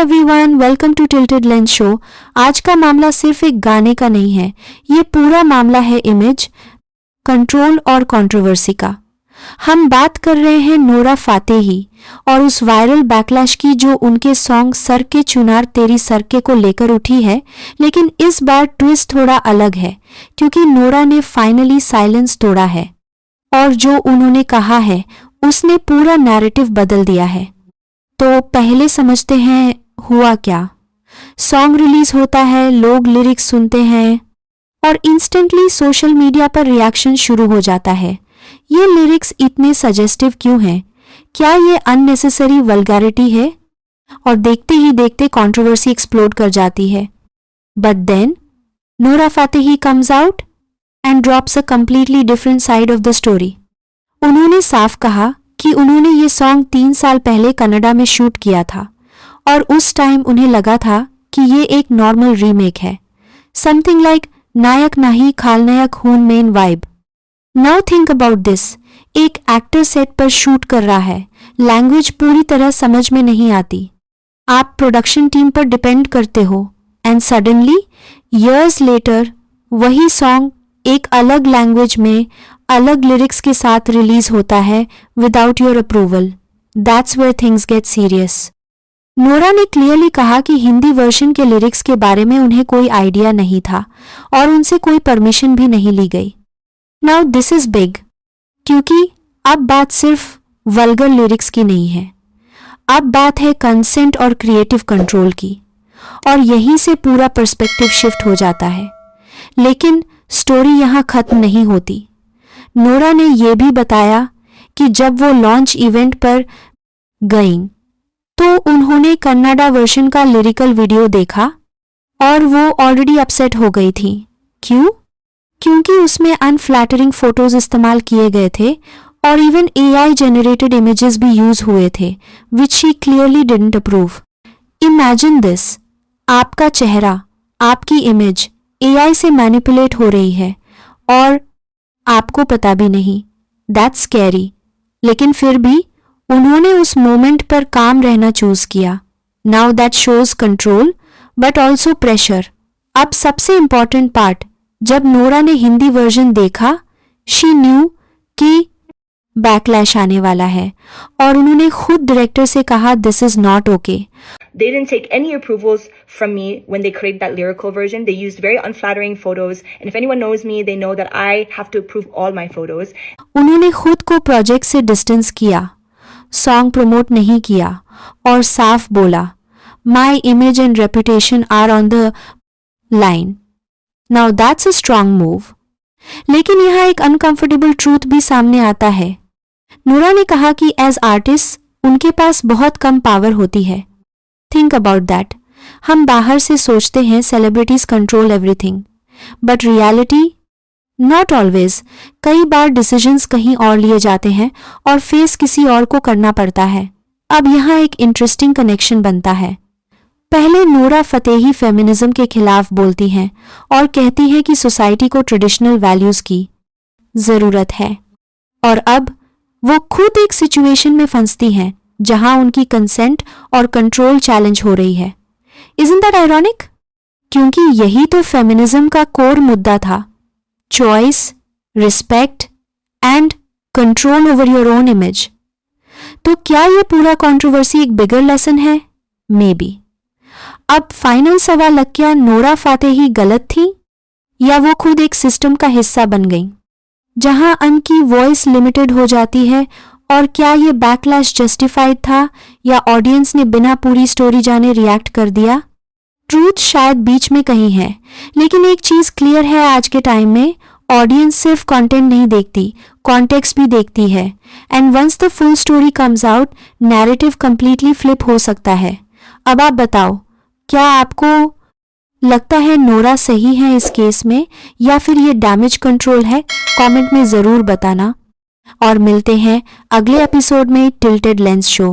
Everyone, welcome to Tilted Lens show. आज का मामला सिर्फ एक गाने का नहीं है, ये पूरा मामला है इमेज, कंट्रोल और कंट्रोवर्सी का। हम बात कर रहे हैं नोरा फातेही और उस वायरल बैकलैश की जो उनके सॉन्ग सर के चुनार तेरी सरके को लेकर उठी है। लेकिन इस बार ट्विस्ट थोड़ा अलग है क्योंकि नोरा ने फाइनली साइलेंस तोड़ा है और जो उन्होंने कहा है उसने पूरा नैरेटिव बदल दिया है। तो पहले समझते हैं हुआ क्या। सॉन्ग रिलीज होता है, लोग लिरिक्स सुनते हैं और इंस्टेंटली सोशल मीडिया पर रिएक्शन शुरू हो जाता है। ये लिरिक्स इतने सजेस्टिव क्यों हैं? क्या ये अननेसेसरी वल्गैरिटी है? और देखते ही देखते कंट्रोवर्सी एक्सप्लोड कर जाती है। But then Nora Fatehi comes out and drops a completely different side of the story. उन्होंने साफ कहा कि उन्होंने ये सॉन्ग 3 साल पहले कनाडा में शूट किया था और उस टाइम उन्हें लगा था कि ये एक नॉर्मल रीमेक है, समथिंग लाइक नायक नाही खालनायक हून main vibe. Now think about this, एक एक्टर सेट पर शूट कर रहा है, लैंग्वेज पूरी तरह समझ में नहीं आती, आप प्रोडक्शन टीम पर डिपेंड करते हो एंड सडनली ईयर्स लेटर वही सॉन्ग एक अलग लैंग्वेज में अलग लिरिक्स के साथ रिलीज होता है without your approval. That's where things get serious. Nora ने क्लियरली कहा कि हिंदी वर्जन के लिरिक्स के बारे में उन्हें कोई आइडिया नहीं था और उनसे कोई परमिशन भी नहीं ली गई। नाउ दिस इज बिग क्योंकि अब बात सिर्फ वल्गर लिरिक्स की नहीं है, अब बात है कंसेंट और क्रिएटिव कंट्रोल की, और यहीं से पूरा पर्सपेक्टिव शिफ्ट हो जाता है। लेकिन स्टोरी यहाँ खत्म नहीं होती। नोरा ने यह भी बताया कि जब वो लॉन्च इवेंट पर गईं तो उन्होंने कन्नड़ा वर्जन का लिरिकल वीडियो देखा और वो ऑलरेडी अपसेट हो गई थी। क्यों? क्योंकि उसमें अनफ्लैटरिंग फोटोज इस्तेमाल किए गए थे और इवन AI जनरेटेड इमेजेस भी यूज हुए थे which she clearly didn't approve. Imagine this, आपका चेहरा, आपकी इमेज AI से मैनिपुलेट हो रही है और आपको पता भी नहीं। That's scary. लेकिन फिर भी उन्होंने उस मोमेंट पर काम रहना चूज किया। Now that shows control but also pressure. अब सबसे इंपॉर्टेंट पार्ट, जब नोरा ने हिंदी वर्जन देखा शी न्यू कि बैकलैश आने वाला है और उन्होंने खुद डायरेक्टर से कहा this is not okay. They didn't take any approvals from me when they created that lyrical version. They used very unflattering photos. And if anyone knows me, they know that I have to approve all my photos. उन्होंने खुद को project से distance किया, song promote नहीं किया और साफ बोला my image and reputation are on the line. Now that's a strong move. लेकिन यहाँ एक अनकंफर्टेबल ट्रूथ भी सामने आता है। नोरा ने कहा कि एज आर्टिस्ट उनके पास बहुत कम पावर होती है। Think about that. हम बाहर से सोचते हैं celebrities control everything, but reality not always. कई बार डिसीजंस कहीं और लिए जाते हैं और फेस किसी और को करना पड़ता है। अब यहाँ एक इंटरेस्टिंग कनेक्शन बनता है। पहले नोरा फतेही फेमिनिज्म के खिलाफ बोलती हैं और कहती हैं कि सोसाइटी को ट्रेडिशनल वैल्यूज की जरूरत है, और अब वो खुद एक सिचुएशन में फंसती हैं जहां उनकी कंसेंट और कंट्रोल चैलेंज हो रही है। Isn't that ironic? क्योंकि यही तो फेमिनिज्म का कोर मुद्दा था, choice, respect and control over your own image. तो क्या ये पूरा कंट्रोवर्सी एक बिगर लेसन है? May be. अब फाइनल सवाल लग गया, नोरा फातेही गलत थी या वो खुद एक सिस्टम का हिस्सा बन गई जहां उनकी वॉइस लिमिटेड हो जाती है? और क्या ये बैकलैश जस्टिफाइड था या ऑडियंस ने बिना पूरी स्टोरी जाने रिएक्ट कर दिया? ट्रूथ शायद बीच में कहीं है, लेकिन एक चीज क्लियर है, आज के टाइम में ऑडियंस सिर्फ कंटेंट नहीं देखती, कॉन्टेक्स्ट भी देखती है। And once the full story comes out, narrative completely flip हो सकता है। अब आप बताओ, क्या आपको लगता है नोरा सही है इस केस में या फिर ये डैमेज कंट्रोल है? कमेंट में जरूर बताना और मिलते हैं अगले एपिसोड में टिल्टेड लेंस शो।